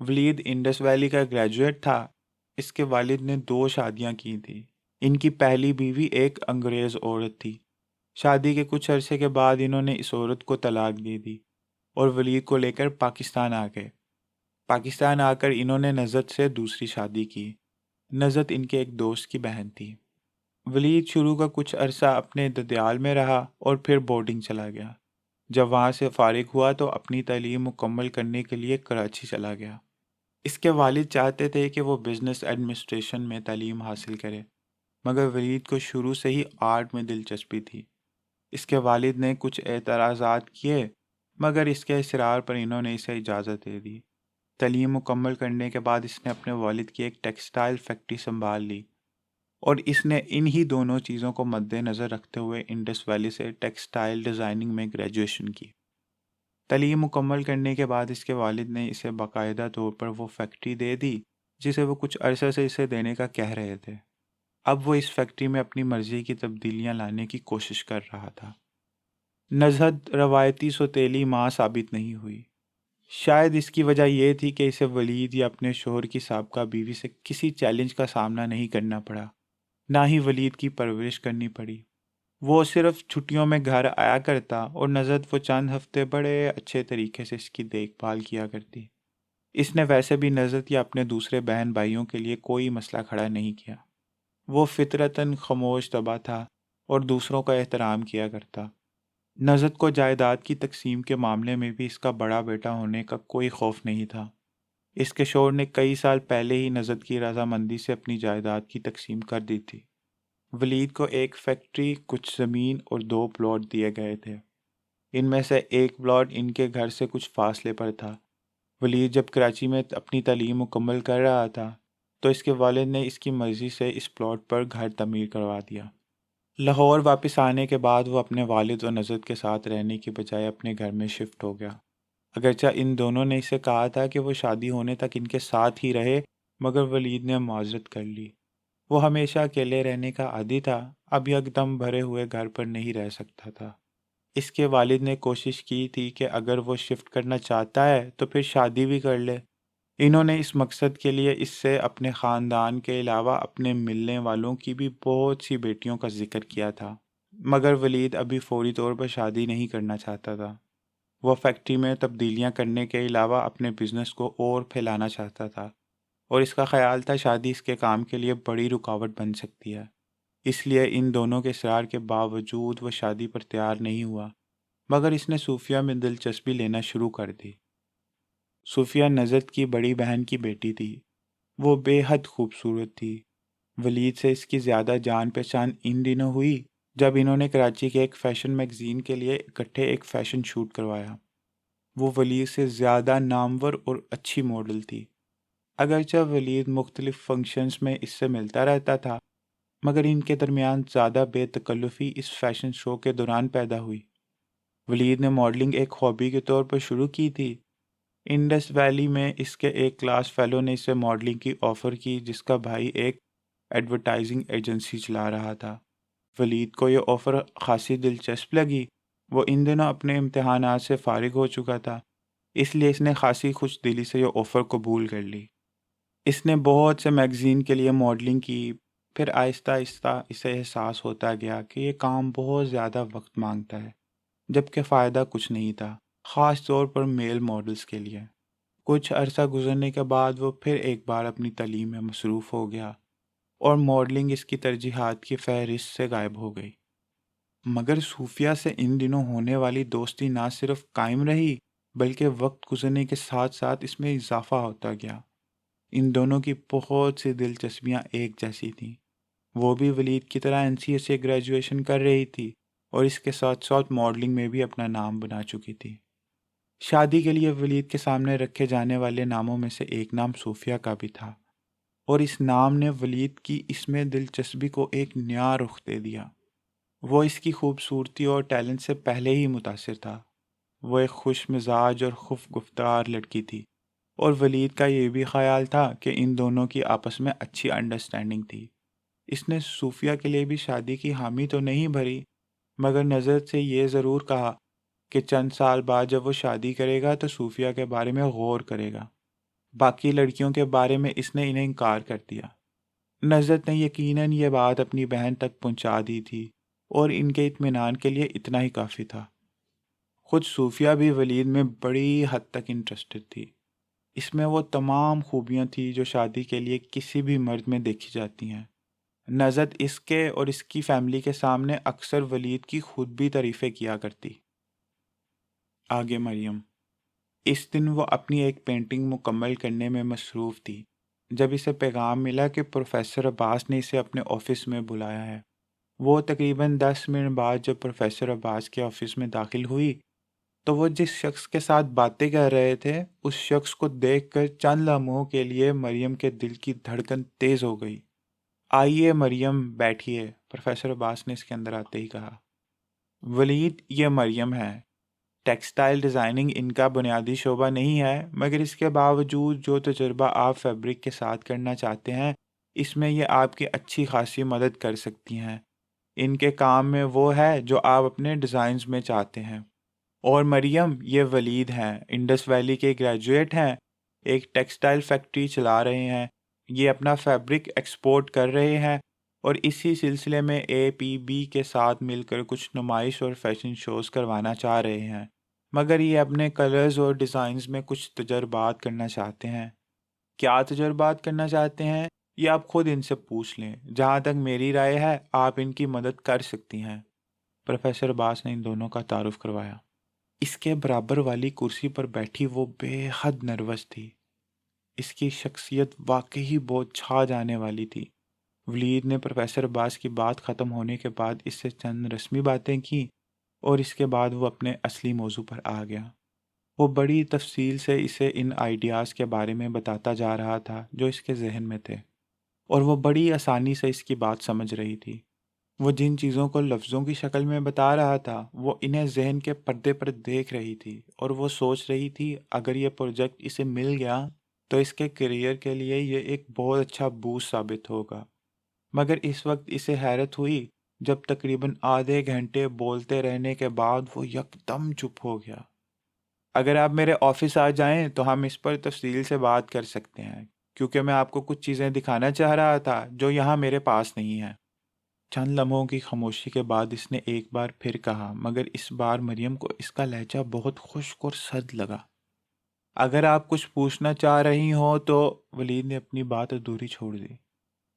ولید انڈس ویلی کا گریجویٹ تھا۔ اس کے والد نے 2 شادیاں کی تھیں۔ ان کی پہلی بیوی ایک انگریز عورت تھی۔ شادی کے کچھ عرصے کے بعد انہوں نے اس عورت کو طلاق دے دی اور ولید کو لے کر پاکستان آ گئے۔ پاکستان آ کر انہوں نے نزت سے دوسری شادی کی۔ نزت ان کے ایک دوست کی بہن تھی۔ ولید شروع کا کچھ عرصہ اپنے ددیال میں رہا اور پھر بورڈنگ چلا گیا۔ جب وہاں سے فارغ ہوا تو اپنی تعلیم مکمل کرنے کے لیے کراچی چلا گیا۔ اس کے والد چاہتے تھے کہ وہ بزنس ایڈمنسٹریشن میں تعلیم حاصل کرے، مگر ولید کو شروع سے ہی آرٹ میں دلچسپی تھی۔ اس کے والد نے کچھ اعتراضات کیے، مگر اس کے اصرار پر انہوں نے اسے اجازت دے دی۔ تعلیم مکمل کرنے کے بعد اس نے اپنے والد کی ایک ٹیکسٹائل فیکٹری سنبھال لی، اور اس نے انہی دونوں چیزوں کو مد نظر رکھتے ہوئے انڈس ویلی سے ٹیکسٹائل ڈیزائننگ میں گریجویشن کی۔ تعلیم مکمل کرنے کے بعد اس کے والد نے اسے باقاعدہ طور پر وہ فیکٹری دے دی جسے وہ کچھ عرصے سے اسے دینے کا کہہ رہے تھے۔ اب وہ اس فیکٹری میں اپنی مرضی کی تبدیلیاں لانے کی کوشش کر رہا تھا۔ نزہت روایتی سوتیلی ماں ثابت نہیں ہوئی۔ شاید اس کی وجہ یہ تھی کہ اسے ولید یا اپنے شوہر کی سابقہ بیوی سے کسی چیلنج کا سامنا نہیں کرنا پڑا، نہ ہی ولید کی پرورش کرنی پڑی۔ وہ صرف چھٹیوں میں گھر آیا کرتا اور نزہت وہ چند ہفتے بڑے اچھے طریقے سے اس کی دیکھ بھال کیا کرتی۔ اس نے ویسے بھی نزت یا اپنے دوسرے بہن بھائیوں کے لیے کوئی مسئلہ کھڑا نہیں کیا۔ وہ فطرتاً خاموش طبع تھا اور دوسروں کا احترام کیا کرتا۔ نزت کو جائیداد کی تقسیم کے معاملے میں بھی اس کا بڑا بیٹا ہونے کا کوئی خوف نہیں تھا۔ اس کے شوہر نے کئی سال پہلے ہی نزت کی رضامندی سے اپنی جائیداد کی تقسیم کر دی تھی۔ ولید کو ایک فیکٹری، کچھ زمین اور 2 پلاٹ دیے گئے تھے۔ ان میں سے ایک پلاٹ ان کے گھر سے کچھ فاصلے پر تھا۔ ولید جب کراچی میں اپنی تعلیم مکمل کر رہا تھا تو اس کے والد نے اس کی مرضی سے اس پلاٹ پر گھر تعمیر کروا دیا۔ لاہور واپس آنے کے بعد وہ اپنے والد و نزت کے ساتھ رہنے کی بجائے اپنے گھر میں شفٹ ہو گیا۔ اگرچہ ان دونوں نے اسے کہا تھا کہ وہ شادی ہونے تک ان کے ساتھ ہی رہے، مگر ولید نے معذرت کر لی۔ وہ ہمیشہ اکیلے رہنے کا عادی تھا، اب یکدم بھرے ہوئے گھر پر نہیں رہ سکتا تھا۔ اس کے والد نے کوشش کی تھی کہ اگر وہ شفٹ کرنا چاہتا ہے تو پھر شادی بھی کر لے۔ انہوں نے اس مقصد کے لیے اس سے اپنے خاندان کے علاوہ اپنے ملنے والوں کی بھی بہت سی بیٹیوں کا ذکر کیا تھا، مگر ولید ابھی فوری طور پر شادی نہیں کرنا چاہتا تھا۔ وہ فیکٹری میں تبدیلیاں کرنے کے علاوہ اپنے بزنس کو اور پھیلانا چاہتا تھا، اور اس کا خیال تھا شادی اس کے کام کے لیے بڑی رکاوٹ بن سکتی ہے۔ اس لیے ان دونوں کے اصرار کے باوجود وہ شادی پر تیار نہیں ہوا، مگر اس نے صوفیہ میں دلچسپی لینا شروع کر دی۔ صوفیہ نزت کی بڑی بہن کی بیٹی تھی۔ وہ بے حد خوبصورت تھی۔ ولید سے اس کی زیادہ جان پہچان ان دنوں ہوئی جب انہوں نے کراچی کے ایک فیشن میگزین کے لیے اکٹھے ایک فیشن شوٹ کروایا۔ وہ ولید سے زیادہ نامور اور اچھی ماڈل تھی۔ اگرچہ ولید مختلف فنکشنز میں اس سے ملتا رہتا تھا، مگر ان کے درمیان زیادہ بے تکلفی اس فیشن شو کے دوران پیدا ہوئی۔ ولید نے ماڈلنگ ایک ہابی کے طور پر شروع کی تھی۔ انڈس ویلی میں اس کے ایک کلاس فیلو نے اسے ماڈلنگ کی آفر کی، جس کا بھائی ایک ایڈورٹائزنگ ایجنسی چلا رہا تھا۔ ولید کو یہ آفر خاصی دلچسپ لگی۔ وہ ان دنوں اپنے امتحانات سے فارغ ہو چکا تھا، اس لیے اس نے خاصی خوش دلی سے یہ آفر قبول کر لی۔ اس نے بہت سے میگزین کے لیے ماڈلنگ کی، پھر آہستہ آہستہ اسے احساس ہوتا گیا کہ یہ کام بہت زیادہ وقت مانگتا ہے، جبکہ فائدہ کچھ نہیں تھا، خاص طور پر میل ماڈلز کے لیے۔ کچھ عرصہ گزرنے کے بعد وہ پھر ایک بار اپنی تعلیم میں مصروف ہو گیا اور ماڈلنگ اس کی ترجیحات کی فہرست سے غائب ہو گئی۔ مگر صوفیہ سے ان دنوں ہونے والی دوستی نہ صرف قائم رہی، بلکہ وقت گزرنے کے ساتھ ساتھ اس میں اضافہ ہوتا گیا۔ ان دونوں کی بہت سی دلچسپیاں ایک جیسی تھیں۔ وہ بھی ولید کی طرح NCA سے گریجویشن کر رہی تھی اور اس کے ساتھ ساتھ ماڈلنگ میں بھی اپنا نام بنا چکی تھی۔ شادی کے لیے ولید کے سامنے رکھے جانے والے ناموں میں سے ایک نام صوفیہ کا بھی تھا، اور اس نام نے ولید کی اس میں دلچسپی کو ایک نیا رخ دے دیا۔ وہ اس کی خوبصورتی اور ٹیلنٹ سے پہلے ہی متاثر تھا۔ وہ ایک خوش مزاج اور خف گفتار لڑکی تھی، اور ولید کا یہ بھی خیال تھا کہ ان دونوں کی آپس میں اچھی انڈرسٹینڈنگ تھی۔ اس نے صوفیہ کے لیے بھی شادی کی حامی تو نہیں بھری، مگر نظر سے یہ ضرور کہا کہ چند سال بعد جب وہ شادی کرے گا تو صوفیہ کے بارے میں غور کرے گا۔ باقی لڑکیوں کے بارے میں اس نے انہیں انکار کر دیا۔ نزت نے یقیناً یہ بات اپنی بہن تک پہنچا دی تھی، اور ان کے اطمینان کے لیے اتنا ہی کافی تھا۔ خود صوفیہ بھی ولید میں بڑی حد تک انٹرسٹڈ تھی۔ اس میں وہ تمام خوبیاں تھیں جو شادی کے لیے کسی بھی مرد میں دیکھی جاتی ہیں۔ نزت اس کے اور اس کی فیملی کے سامنے اکثر ولید کی خود بھی تعریفیں کیا کرتی۔ آگے مریم۔ اس دن وہ اپنی ایک پینٹنگ مکمل کرنے میں مصروف تھی جب اسے پیغام ملا کہ پروفیسر عباس نے اسے اپنے آفس میں بلایا ہے۔ وہ تقریباً 10 منٹ بعد جب پروفیسر عباس کے آفس میں داخل ہوئی تو وہ جس شخص کے ساتھ باتیں کر رہے تھے اس شخص کو دیکھ کر چند لمحوں کے لیے مریم کے دل کی دھڑکن تیز ہو گئی۔ آئیے مریم، بیٹھیے، پروفیسر عباس نے اس کے اندر آتے ہی کہا۔ ولید، یہ مریم ہے۔ ٹیکسٹائل ڈیزائننگ ان کا بنیادی شعبہ نہیں ہے، مگر اس کے باوجود جو تجربہ آپ فیبرک کے ساتھ کرنا چاہتے ہیں اس میں یہ آپ کی اچھی خاصی مدد کر سکتی ہیں۔ ان کے کام میں وہ ہے جو آپ اپنے ڈیزائنز میں چاہتے ہیں۔ اور مریم، یہ ولید ہیں، انڈس ویلی کے گریجویٹ ہیں، ایک ٹیکسٹائل فیکٹری چلا رہے ہیں، یہ اپنا فیبرک ایکسپورٹ کر رہے ہیں، اور اسی سلسلے میں APB کے ساتھ مل کر کچھ نمائش اور فیشن شوز کروانا چاہ رہے ہیں۔ مگر یہ اپنے کلرز اور ڈیزائنز میں کچھ تجربات کرنا چاہتے ہیں۔ کیا تجربات کرنا چاہتے ہیں یہ آپ خود ان سے پوچھ لیں، جہاں تک میری رائے ہے آپ ان کی مدد کر سکتی ہیں۔ پروفیسر عباس نے ان دونوں کا تعارف کروایا۔ اس کے برابر والی کرسی پر بیٹھی وہ بے حد نروس تھی۔ اس کی شخصیت واقعی بہت چھا جانے والی تھی۔ ولید نے پروفیسر عباس کی بات ختم ہونے کے بعد اس سے چند رسمی باتیں کی اور اس کے بعد وہ اپنے اصلی موضوع پر آ گیا۔ وہ بڑی تفصیل سے اسے ان آئیڈیاز کے بارے میں بتاتا جا رہا تھا جو اس کے ذہن میں تھے، اور وہ بڑی آسانی سے اس کی بات سمجھ رہی تھی۔ وہ جن چیزوں کو لفظوں کی شکل میں بتا رہا تھا وہ انہیں ذہن کے پردے پر دیکھ رہی تھی، اور وہ سوچ رہی تھی اگر یہ پروجیکٹ اسے مل گیا تو اس کے کیریئر کے لیے یہ ایک بہت اچھا بوسٹ ثابت ہوگا۔ مگر اس وقت اسے حیرت ہوئی جب تقریباً آدھے گھنٹے بولتے رہنے کے بعد وہ یکدم چپ ہو گیا۔ اگر آپ میرے آفس آ جائیں تو ہم اس پر تفصیل سے بات کر سکتے ہیں، کیونکہ میں آپ کو کچھ چیزیں دکھانا چاہ رہا تھا جو یہاں میرے پاس نہیں ہیں۔ چند لمحوں کی خاموشی کے بعد اس نے ایک بار پھر کہا، مگر اس بار مریم کو اس کا لہجہ بہت خشک اور سرد لگا۔ اگر آپ کچھ پوچھنا چاہ رہی ہوں تو ولید نے اپنی بات ادھوری چھوڑ دی۔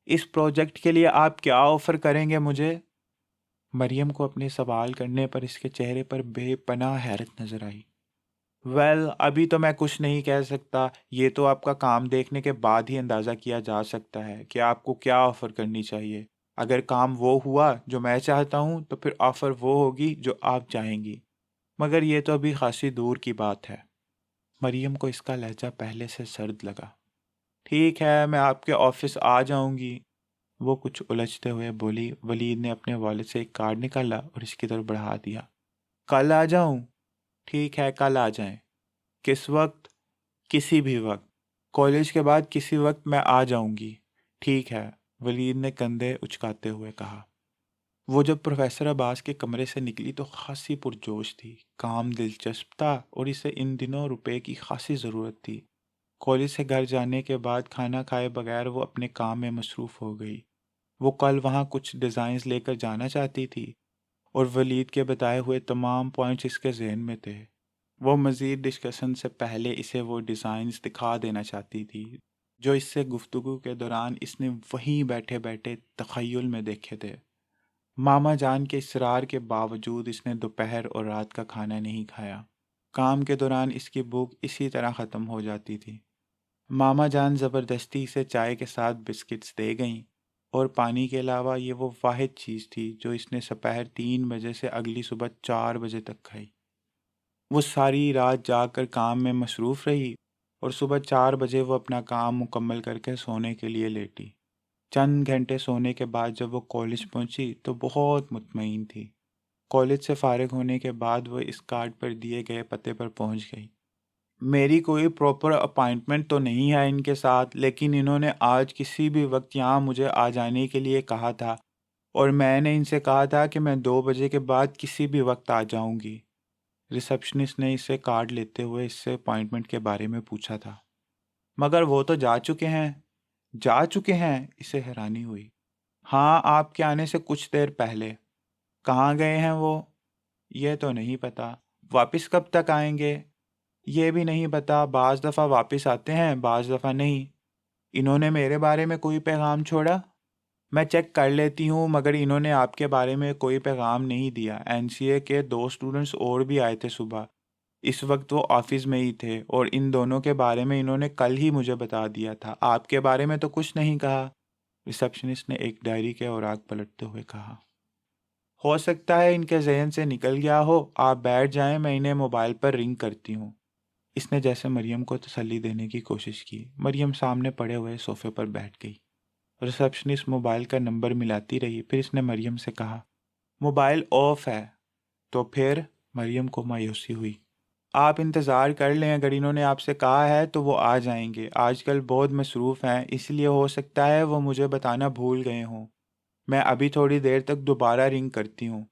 اس پروجیکٹ کے لیے آپ کیا آفر کریں گے مجھے؟ مریم کو اپنے سوال کرنے پر اس کے چہرے پر بے پناہ حیرت نظر آئی۔ ابھی تو میں کچھ نہیں کہہ سکتا، یہ تو آپ کا کام دیکھنے کے بعد ہی اندازہ کیا جا سکتا ہے کہ آپ کو کیا آفر کرنی چاہیے۔ اگر کام وہ ہوا جو میں چاہتا ہوں تو پھر آفر وہ ہوگی جو آپ چاہیں گی، مگر یہ تو ابھی خاصی دور کی بات ہے۔ مریم کو اس کا لہجہ پہلے سے سرد لگا۔ ٹھیک ہے، میں آپ کے آفس آ جاؤں گی، وہ کچھ الجھتے ہوئے بولی۔ ولید نے اپنے والد سے ایک کارڈ نکالا اور اس کی طرف بڑھا دیا۔ کل آ جاؤں؟ ٹھیک ہے، کل آ جائیں۔ کس وقت؟ کسی بھی وقت، کالج کے بعد کسی وقت میں آ جاؤں گی۔ ٹھیک ہے، ولید نے کندھے اچکاتے ہوئے کہا۔ وہ جب پروفیسر عباس کے کمرے سے نکلی تو خاصی پرجوش تھی۔ کام دلچسپ تھا اور اسے ان دنوں روپے کی خاصی ضرورت تھی۔ کالج سے گھر جانے کے بعد کھانا کھائے بغیر وہ اپنے کام میں مصروف ہو گئی۔ وہ کل وہاں کچھ ڈیزائنز لے کر جانا چاہتی تھی اور ولید کے بتائے ہوئے تمام پوائنٹس اس کے ذہن میں تھے۔ وہ مزید ڈسکشن سے پہلے اسے وہ ڈیزائنز دکھا دینا چاہتی تھی جو اس سے گفتگو کے دوران اس نے وہیں بیٹھے بیٹھے تخیل میں دیکھے تھے۔ ماما جان کے اصرار کے باوجود اس نے دوپہر اور رات کا کھانا نہیں کھایا۔ کام کے دوران اس کی بھوک اسی طرح ختم ہو جاتی تھی۔ ماما جان زبردستی سے چائے کے ساتھ بسکٹس دے گئیں، اور پانی کے علاوہ یہ وہ واحد چیز تھی جو اس نے دوپہر 3 بجے سے اگلی صبح 4 بجے تک کھائی۔ وہ ساری رات جاگ کر کام میں مصروف رہی اور صبح 4 بجے وہ اپنا کام مکمل کر کے سونے کے لیے لیٹی۔ چند گھنٹے سونے کے بعد جب وہ کالج پہنچی تو بہت مطمئن تھی۔ کالج سے فارغ ہونے کے بعد وہ اس کارڈ پر دیے گئے پتے پر پہنچ گئی۔ میری کوئی پراپر اپائنٹمنٹ تو نہیں ہے ان کے ساتھ، لیکن انہوں نے آج کسی بھی وقت یہاں مجھے آ جانے کے لیے کہا تھا، اور میں نے ان سے کہا تھا کہ میں 2 بجے کے بعد کسی بھی وقت آ جاؤں گی۔ ریسپشنسٹ نے اسے کارڈ لیتے ہوئے اس سے اپائنٹمنٹ کے بارے میں پوچھا تھا۔ مگر وہ تو جا چکے ہیں۔ جا چکے ہیں؟ اسے حیرانی ہوئی۔ ہاں، آپ کے آنے سے کچھ دیر پہلے۔ کہاں گئے ہیں وہ؟ یہ تو نہیں پتا۔ واپس کب تک آئیں گے؟ یہ بھی نہیں پتا، بعض دفعہ واپس آتے ہیں بعض دفعہ نہیں۔ انہوں نے میرے بارے میں کوئی پیغام چھوڑا؟ میں چیک کر لیتی ہوں، مگر انہوں نے آپ کے بارے میں کوئی پیغام نہیں دیا۔ NCA کے 2 اسٹوڈنٹس اور بھی آئے تھے صبح، اس وقت وہ آفس میں ہی تھے، اور ان دونوں کے بارے میں انہوں نے کل ہی مجھے بتا دیا تھا۔ آپ کے بارے میں تو کچھ نہیں کہا۔ ریسپشنسٹ نے ایک ڈائری کے اوراق پلٹتے ہوئے کہا۔ ہو سکتا ہے ان کے ذہن سے نکل گیا ہو، آپ بیٹھ جائیں، میں انہیں موبائل پر رنگ کرتی ہوں۔ اس نے جیسے مریم کو تسلی دینے کی کوشش کی۔ مریم سامنے پڑے ہوئے صوفے پر بیٹھ گئی۔ ریسپشنسٹ موبائل کا نمبر ملاتی رہی، پھر اس نے مریم سے کہا، موبائل آف ہے۔ تو پھر؟ مریم کو مایوسی ہوئی۔ آپ انتظار کر لیں، اگر انہوں نے آپ سے کہا ہے تو وہ آ جائیں گے۔ آج کل بہت مصروف ہیں، اس لیے ہو سکتا ہے وہ مجھے بتانا بھول گئے ہوں۔ میں ابھی تھوڑی دیر تک دوبارہ رنگ کرتی ہوں۔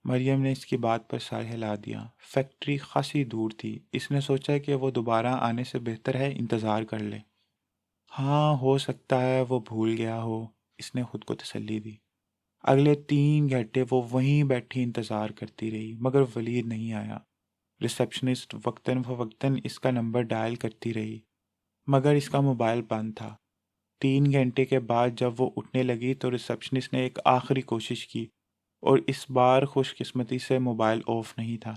مریم نے اس کی بات پر سر ہلا دیا۔ فیکٹری خاصی دور تھی، اس نے سوچا کہ وہ دوبارہ آنے سے بہتر ہے انتظار کر لے۔ ہاں، ہو سکتا ہے وہ بھول گیا ہو، اس نے خود کو تسلی دی۔ اگلے 3 گھنٹے وہ وہیں بیٹھی انتظار کرتی رہی، مگر ولید نہیں آیا۔ ریسپشنسٹ وقتاً فوقتاً اس کا نمبر ڈائل کرتی رہی مگر اس کا موبائل بند تھا۔ 3 گھنٹے کے بعد جب وہ اٹھنے لگی تو ریسپشنسٹ نے ایک آخری کوشش کی اور اس بار خوش قسمتی سے موبائل آف نہیں تھا۔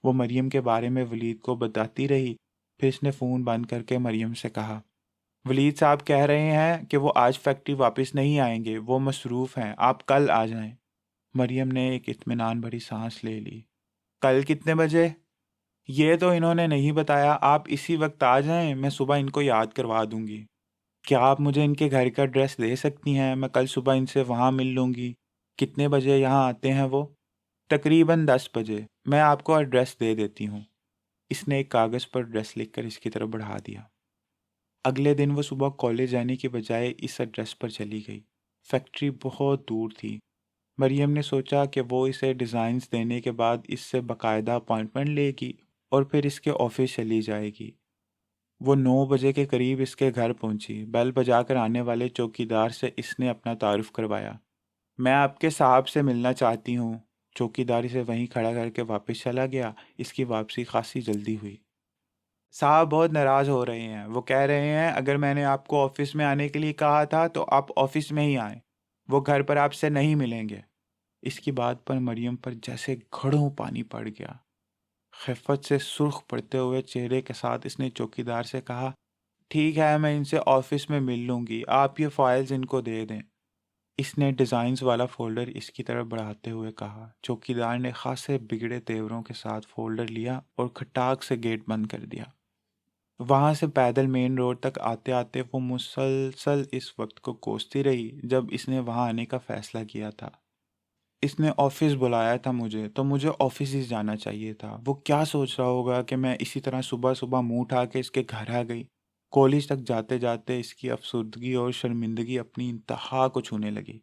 وہ مریم کے بارے میں ولید کو بتاتی رہی، پھر اس نے فون بند کر کے مریم سے کہا، ولید صاحب کہہ رہے ہیں کہ وہ آج فیکٹری واپس نہیں آئیں گے، وہ مصروف ہیں، آپ کل آ جائیں۔ مریم نے ایک اطمینان بھری سانس لے لی۔ کل کتنے بجے؟ یہ تو انہوں نے نہیں بتایا، آپ اسی وقت آ جائیں، میں صبح ان کو یاد کروا دوں گی۔ کیا آپ مجھے ان کے گھر کا ایڈریس دے سکتی ہیں؟ میں کل صبح ان سے وہاں مل لوں گی۔ کتنے بجے یہاں آتے ہیں وہ؟ تقریباً 10 بجے۔ میں آپ کو ایڈریس دے دیتی ہوں۔ اس نے ایک کاغذ پر ایڈریس لکھ کر اس کی طرف بڑھا دیا۔ اگلے دن وہ صبح کالج جانے کی بجائے اس ایڈریس پر چلی گئی۔ فیکٹری بہت دور تھی۔ مریم نے سوچا کہ وہ اسے ڈیزائنز دینے کے بعد اس سے باقاعدہ اپائنٹمنٹ لے گی اور پھر اس کے آفس چلی جائے گی۔ وہ 9 بجے کے قریب اس کے گھر پہنچی۔ بیل بجا کر آنے والے چوکیدار سے اس نے اپنا تعارف کروایا۔ میں آپ کے صاحب سے ملنا چاہتی ہوں۔ چوکیدار اسے وہیں کھڑا کر کے واپس چلا گیا۔ اس کی واپسی خاصی جلدی ہوئی۔ صاحب بہت ناراض ہو رہے ہیں، وہ کہہ رہے ہیں اگر میں نے آپ کو آفس میں آنے کے لیے کہا تھا تو آپ آفس میں ہی آئیں، وہ گھر پر آپ سے نہیں ملیں گے۔ اس کی بات پر مریم پر جیسے گھڑوں پانی پڑ گیا۔ خفت سے سرخ پڑتے ہوئے چہرے کے ساتھ اس نے چوکیدار سے کہا، ٹھیک ہے میں ان سے آفس میں مل لوں گی، آپ یہ فائلز ان کو دے دیں۔ اس نے ڈیزائنز والا فولڈر اس کی طرف بڑھاتے ہوئے کہا۔ چوکیدار نے خاصے بگڑے تیوروں کے ساتھ فولڈر لیا اور کھٹاک سے گیٹ بند کر دیا۔ وہاں سے پیدل مین روڈ تک آتے آتے وہ مسلسل اس وقت کو کوستی رہی جب اس نے وہاں آنے کا فیصلہ کیا تھا۔ اس نے آفس بلایا تھا مجھے تو مجھے آفس ہی جانا چاہیے تھا۔ وہ کیا سوچ رہا ہوگا کہ میں اسی طرح صبح صبح منہ اٹھا کے اس کے گھر آ گئی۔ کالج تک جاتے جاتے اس کی افسردگی اور شرمندگی اپنی انتہا کو چھونے لگی۔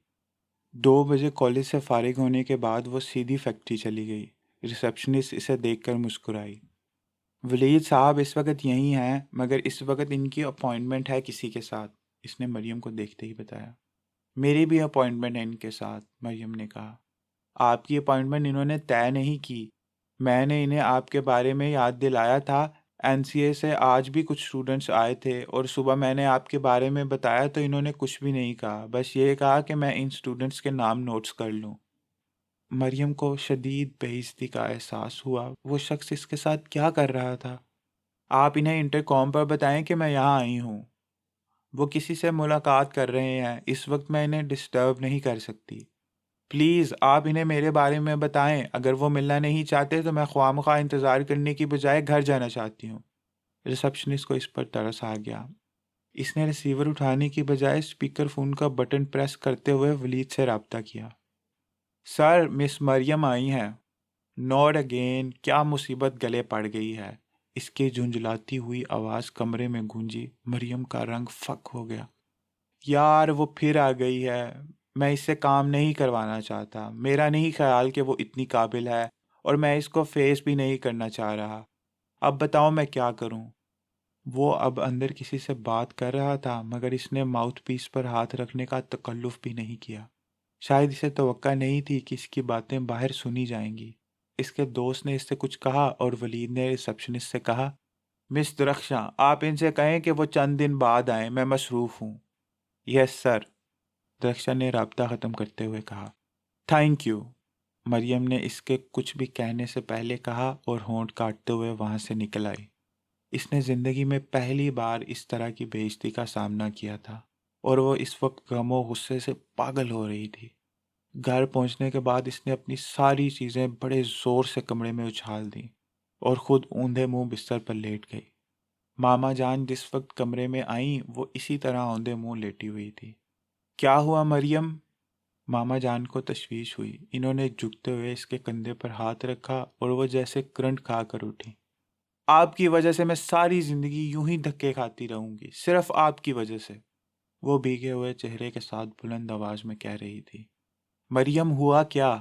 2 بجے کالج سے فارغ ہونے کے بعد وہ سیدھی فیکٹری چلی گئی۔ ریسپشنسٹ اسے دیکھ کر مسکرائی۔ ولید صاحب اس وقت یہیں ہیں مگر اس وقت ان کی اپائنٹمنٹ ہے کسی کے ساتھ، اس نے مریم کو دیکھتے ہی بتایا۔ میری بھی اپائنٹمنٹ ہے ان کے ساتھ، مریم نے کہا۔ آپ کی اپائنٹمنٹ انہوں نے طے نہیں کی، میں نے انہیں آپ کے بارے میں یاد دلایا تھا۔ این سی اے سے آج بھی کچھ اسٹوڈنٹس آئے تھے اور صبح میں نے آپ کے بارے میں بتایا تو انہوں نے کچھ بھی نہیں کہا، بس یہ کہا کہ میں ان اسٹوڈنٹس کے نام نوٹس کر لوں۔ مریم کو شدید بے عزتی کا احساس ہوا۔ وہ شخص اس کے ساتھ کیا کر رہا تھا؟ آپ انہیں انٹرکام پر بتائیں کہ میں یہاں آئی ہوں۔ وہ کسی سے ملاقات کر رہے ہیں، اس وقت میں انہیں ڈسٹرب نہیں کر سکتی۔ پلیز آپ انہیں میرے بارے میں بتائیں، اگر وہ ملنا نہیں چاہتے تو میں خواہ مخواہ انتظار کرنے کی بجائے گھر جانا چاہتی ہوں۔ ریسپشنسٹ کو اس پر ترس آ گیا۔ اس نے ریسیور اٹھانے کی بجائے اسپیکر فون کا بٹن پریس کرتے ہوئے ولید سے رابطہ کیا۔ سر، مس مریم آئی ہیں۔ ناٹ اگین، کیا مصیبت گلے پڑ گئی ہے؟ اس کی جھنجھلاتی ہوئی آواز کمرے میں گونجی۔ مریم کا رنگ فک ہو گیا۔ یار وہ پھر آ گئی ہے، میں اس سے کام نہیں کروانا چاہتا، میرا نہیں خیال کہ وہ اتنی قابل ہے اور میں اس کو فیس بھی نہیں کرنا چاہ رہا۔ اب بتاؤ میں کیا کروں؟ وہ اب اندر کسی سے بات کر رہا تھا مگر اس نے ماؤتھ پیس پر ہاتھ رکھنے کا تکلف بھی نہیں کیا۔ شاید اسے توقع نہیں تھی کہ اس کی باتیں باہر سنی جائیں گی۔ اس کے دوست نے اس سے کچھ کہا اور ولید نے ریسپشنسٹ سے کہا، مس درخشاں آپ ان سے کہیں کہ وہ چند دن بعد آئیں، میں مصروف ہوں۔ یس سر، درخشاں نے رابطہ ختم کرتے ہوئے کہا۔ تھینک یو، مریم نے اس کے کچھ بھی کہنے سے پہلے کہا اور ہونٹ کاٹتے ہوئے وہاں سے نکل آئی۔ اس نے زندگی میں پہلی بار اس طرح کی بے عزتی کا سامنا کیا تھا اور وہ اس وقت غم و غصے سے پاگل ہو رہی تھی۔ گھر پہنچنے کے بعد اس نے اپنی ساری چیزیں بڑے زور سے کمرے میں اچھال دیں اور خود اوندھے منہ بستر پر لیٹ گئی۔ ماما جان جس وقت کمرے میں آئیں وہ اسی طرح اوندھے منہ لیٹی ہوئی تھی۔ کیا ہوا مریم؟ ماما جان کو تشویش ہوئی۔ انہوں نے جھکتے ہوئے اس کے کندھے پر ہاتھ رکھا اور وہ جیسے کرنٹ کھا کر اٹھی۔ آپ کی وجہ سے میں ساری زندگی یوں ہی دھکے کھاتی رہوں گی، صرف آپ کی وجہ سے، وہ بھیگے ہوئے چہرے کے ساتھ بلند آواز میں کہہ رہی تھی۔ مریم ہوا کیا؟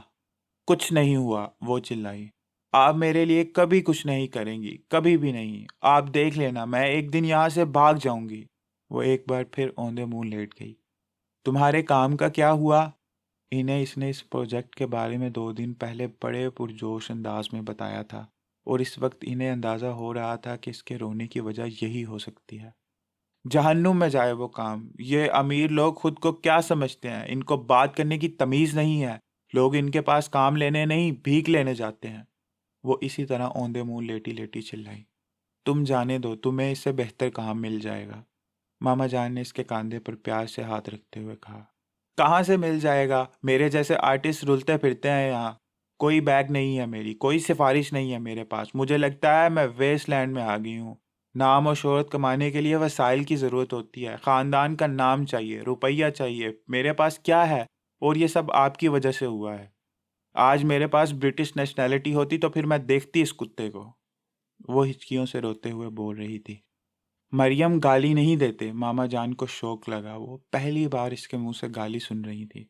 کچھ نہیں ہوا، وہ چلائی۔ آپ میرے لیے کبھی کچھ نہیں کریں گی، کبھی بھی نہیں، آپ دیکھ لینا میں ایک دن یہاں سے بھاگ جاؤں گی۔ وہ ایک بار پھر اوندھے منہ لیٹ گئی۔ تمہارے کام کا کیا ہوا؟ انہیں اس نے اس پروجیکٹ کے بارے میں 2 دن پہلے بڑے پرجوش انداز میں بتایا تھا۔ اور اس وقت انہیں اندازہ ہو رہا تھا کہ اس کے رونے کی وجہ یہی ہو سکتی ہے۔ جہنم میں جائے وہ کام، یہ امیر لوگ خود کو کیا سمجھتے ہیں؟ ان کو بات کرنے کی تمیز نہیں ہے، لوگ ان کے پاس کام لینے نہیں بھیک لینے جاتے ہیں۔ وہ اسی طرح اوندے منہ لیٹی لیٹی چلائی، تم جانے دو، تمہیں اس سے بہتر کام مل جائے گا۔ ماما جان نے اس کے کاندھے پر پیار سے ہاتھ رکھتے ہوئے کہا، کہاں سے مل جائے گا؟ میرے جیسے آرٹسٹ رلتے پھرتے ہیں یہاں، کوئی بیگ نہیں ہے میری، کوئی سفارش نہیں ہے میرے پاس، مجھے لگتا ہے میں ویسٹ لینڈ میں آ گئی ہوں۔ نام اور شہرت کمانے کے لیے وسائل کی ضرورت ہوتی ہے، خاندان کا نام چاہیے، روپیہ چاہیے، میرے پاس کیا ہے؟ اور یہ سب آپ کی وجہ سے ہوا ہے۔ آج میرے پاس برٹش نیشنلٹی ہوتی تو پھر میں دیکھتی اس کتے کو۔ وہ ہچکیوں سے روتے ہوئے بول رہی تھی۔ مریم گالی نہیں دیتے، ماما جان کو شوق لگا، وہ پہلی بار اس کے منہ سے گالی سن رہی تھی۔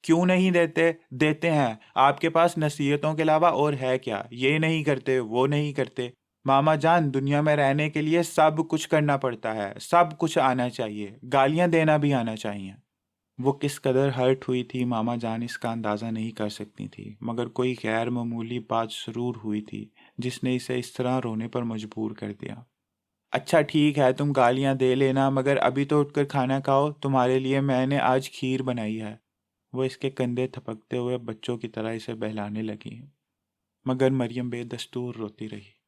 کیوں نہیں دیتے؟ دیتے ہیں، آپ کے پاس نصیحتوں کے علاوہ اور ہے کیا؟ یہ نہیں کرتے، وہ نہیں کرتے۔ ماما جان، دنیا میں رہنے کے لیے سب کچھ کرنا پڑتا ہے، سب کچھ آنا چاہیے، گالیاں دینا بھی آنا چاہیے۔ وہ کس قدر ہرٹ ہوئی تھی ماما جان اس کا اندازہ نہیں کر سکتی تھی، مگر کوئی غیر معمولی بات ضرور ہوئی تھی جس نے اسے اس طرح رونے پر مجبور کر دیا۔ اچھا ٹھیک ہے، تم گالیاں دے لینا، مگر ابھی تو اٹھ کر کھانا کھاؤ، تمہارے لیے میں نے آج کھیر بنائی ہے۔ وہ اس کے کندھے تھپکتے ہوئے بچوں کی طرح اسے بہلانے لگی، مگر مریم بے دستور روتی رہی۔